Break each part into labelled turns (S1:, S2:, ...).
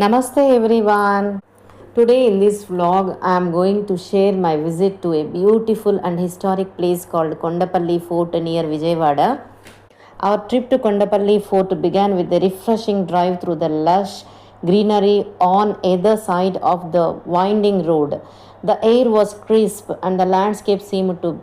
S1: Namaste everyone. Today in this vlog I am going to share my visit to a beautiful and historic place called Kondapalli Fort near Vijayawada. Our trip to Kondapalli Fort began with a refreshing drive through the lush greenery on either side of the winding road. The air was crisp and the landscape seemed to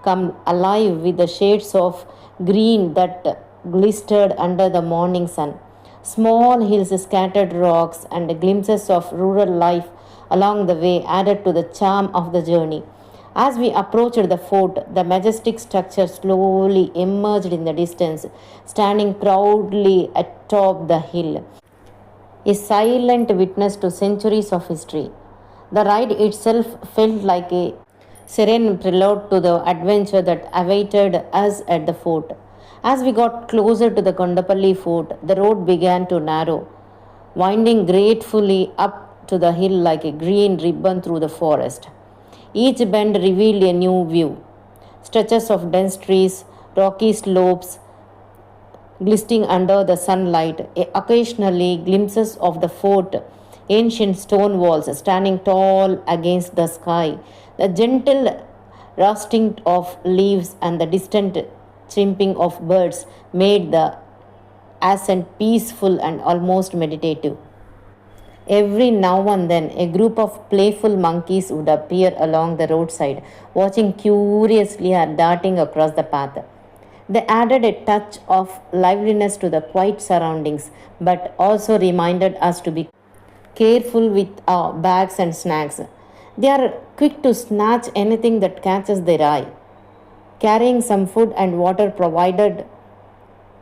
S1: come alive with the shades of green that glistered under the morning sun. Small hills, scattered rocks, and glimpses of rural life along the way added to the charm of the journey. As we approached the fort, the majestic structure slowly emerged in the distance, standing proudly atop the hill, a silent witness to centuries of history. The ride itself felt like a serene prelude to the adventure that awaited us at the fort. As we got closer to the Kondapalli fort, the road began to narrow, winding gratefully up to the hill like a green ribbon through the forest. Each bend revealed a new view, stretches of dense trees, rocky slopes, glistening under the sunlight, occasionally glimpses of the fort, ancient stone walls standing tall against the sky, the gentle rustling of leaves and the distant chirping of birds made the ascent peaceful and almost meditative. Every now and then, a group of playful monkeys would appear along the roadside, watching curiously or darting across the path. They added a touch of liveliness to the quiet surroundings, but also reminded us to be careful with our bags and snacks. They are quick to snatch anything that catches their eye. Carrying some food and water provided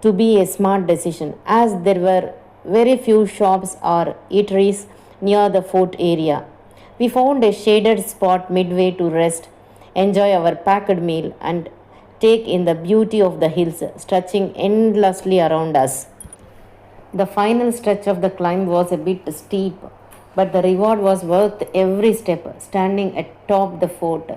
S1: to be a smart decision, as there were very few shops or eateries near the fort area. We found a shaded spot midway to rest, enjoy our packed meal, and take in the beauty of the hills stretching endlessly around us. The final stretch of the climb was a bit steep, but the reward was worth every step. Standing atop the fort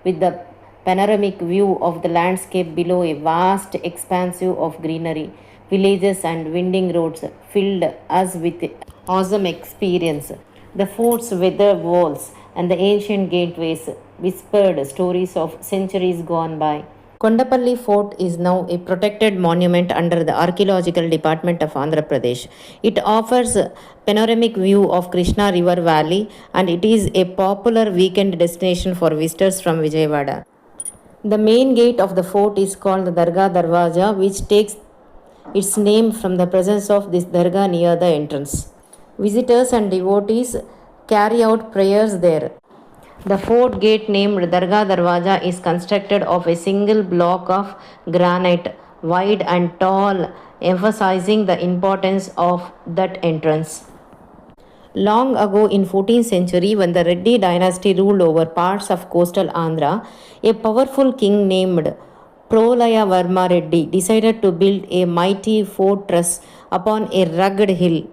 S1: with the panoramic view of the landscape below, a vast expanse of greenery, villages, and winding roads filled us with awesome experience. The fort's weathered walls and the ancient gateways whispered stories of centuries gone by. Kondapalli Fort is now a protected monument under the Archaeological Department of Andhra Pradesh. It offers a panoramic view of Krishna River Valley and it is a popular weekend destination for visitors from Vijayawada. The main gate of the fort is called the Dargah Darwaja, which takes its name from the presence of this dargah near the entrance. Visitors and devotees carry out prayers there. The fort gate named Dargah Darwaja is constructed of a single block of granite, wide and tall, emphasizing the importance of that entrance. Long ago in 14th century, when the Reddy dynasty ruled over parts of coastal Andhra, a powerful king named Prolaya Varma Reddy decided to build a mighty fortress upon a rugged hill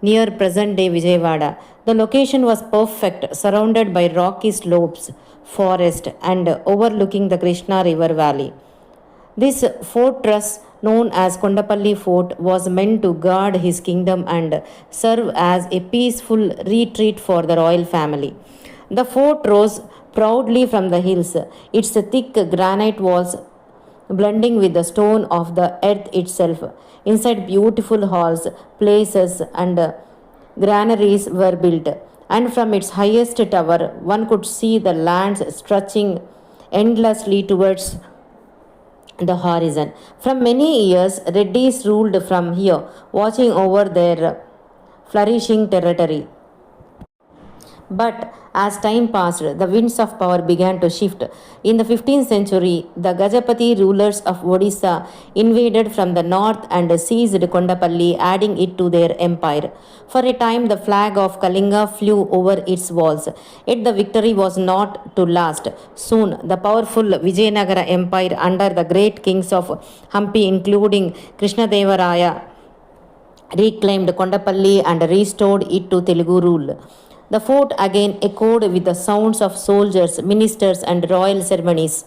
S1: near present day Vijayawada. The location was perfect, surrounded by rocky slopes, forest, and overlooking the Krishna River Valley. This fortress, known as Kondapalli Fort, was meant to guard his kingdom and serve as a peaceful retreat for the royal family. The fort rose proudly from the hills, its thick granite walls blending with the stone of the earth itself. Inside, beautiful halls, places, and granaries were built, and from its highest tower, one could see the lands stretching endlessly towards the horizon. From many years, Reddys ruled from here, watching over their flourishing territory. But as time passed, the winds of power began to shift. In the 15th century, the Gajapati rulers of Odisha invaded from the north and seized Kondapalli, adding it to their empire. For a time, the flag of Kalinga flew over its walls. Yet the victory was not to last. Soon, the powerful Vijayanagara Empire under the great kings of Hampi, including Krishnadevaraya, reclaimed Kondapalli and restored it to Telugu rule. The fort again echoed with the sounds of soldiers, ministers, and royal ceremonies.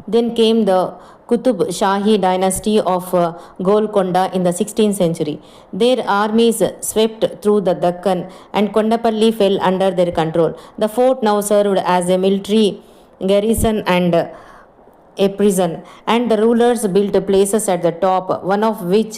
S1: Then came the Qutub Shahi dynasty of Golconda in the 16th century. Their armies swept through the Deccan and Kondapalli fell under their control. The fort now served as a military garrison and a prison, and the rulers built places at the top, one of which,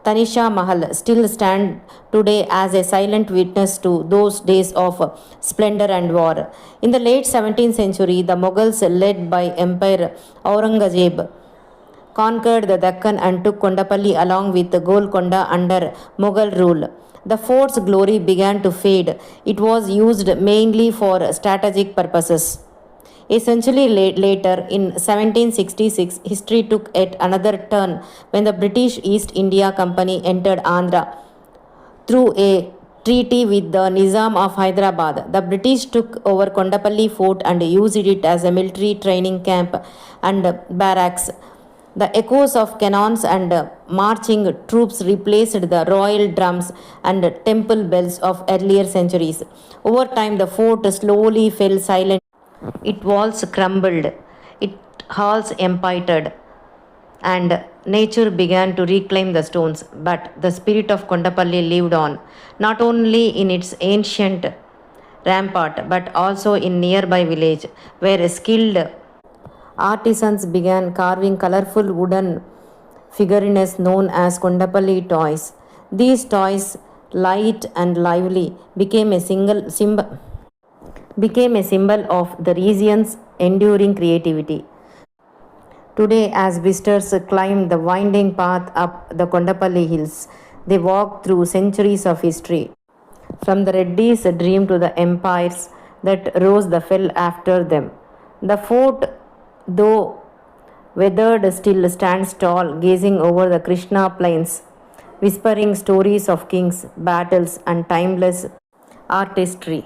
S1: Tanisha Mahal, still stand today as a silent witness to those days of splendor and war. In the late 17th century, the Mughals, led by Emperor Aurangzeb, conquered the Deccan and took Kondapalli along with Golconda under Mughal rule. The fort's glory began to fade. It was used mainly for strategic purposes. A century later, in 1766, history took yet another turn when the British East India Company entered Andhra through a treaty with the Nizam of Hyderabad. The British took over Kondapalli fort and used it as a military training camp and barracks. The echoes of cannons and marching troops replaced the royal drums and temple bells of earlier centuries. Over time, the fort slowly fell silent. Its walls crumbled, its halls emptied, and nature began to reclaim the stones. But the spirit of Kondapalli lived on, not only in its ancient rampart but also in nearby village, where skilled artisans began carving colorful wooden figurines known as Kondapalli toys. These toys, light and lively, became a symbol of the region's enduring creativity. Today, as visitors climb the winding path up the Kondapalli hills, they walk through centuries of history, from the Reddy's dream to the empires that rose the fell after them. The fort, though weathered, still stands tall, gazing over the Krishna plains, whispering stories of kings, battles, and timeless artistry.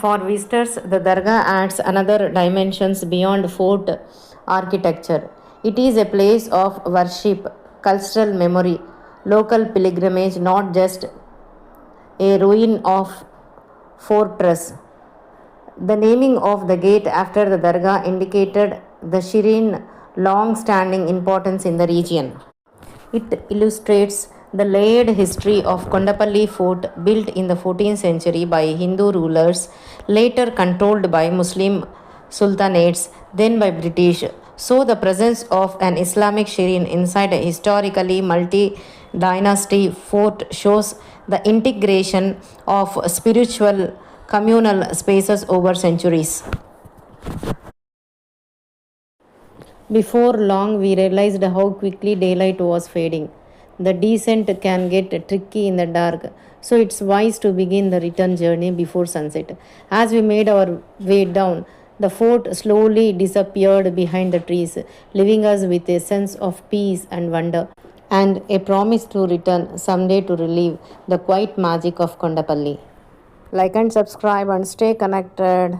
S1: For visitors, the Dargah adds another dimensions beyond fort architecture. It is a place of worship, cultural memory, local pilgrimage, not just a ruin of fortress. The naming of the gate after the Dargah indicated the Shireen long standing importance in the region. It illustrates the layered history of Kondapalli fort built in the 14th century by Hindu rulers, later controlled by Muslim sultanates, then by British. So, the presence of an Islamic Shireen inside a historically multi dynasty fort shows the integration of spiritual communal spaces over centuries. Before long, we realized how quickly daylight was fading. The descent can get tricky in the dark, so it's wise to begin the return journey before sunset. As we made our way down, the fort slowly disappeared behind the trees, leaving us with a sense of peace and wonder, and a promise to return someday to relive the quiet magic of Kondapalli. Like and subscribe and stay connected.